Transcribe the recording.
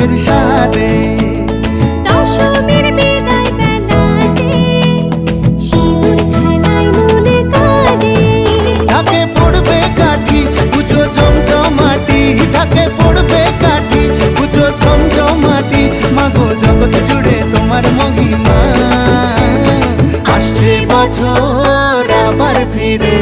রঙের সাথে। দশমীর বিদায় বেলাতে সিঁদুর খেলায় মনে কাঁদে। ঢাকে পড়বে কাঠি পুজো জমজমাটি, ঢাকে পড়বে কাঠি পুজো জমজমাটি। মাগো জগৎ জুড়ে তোমার মহিমা, আসছে বছর আবার ফিরে।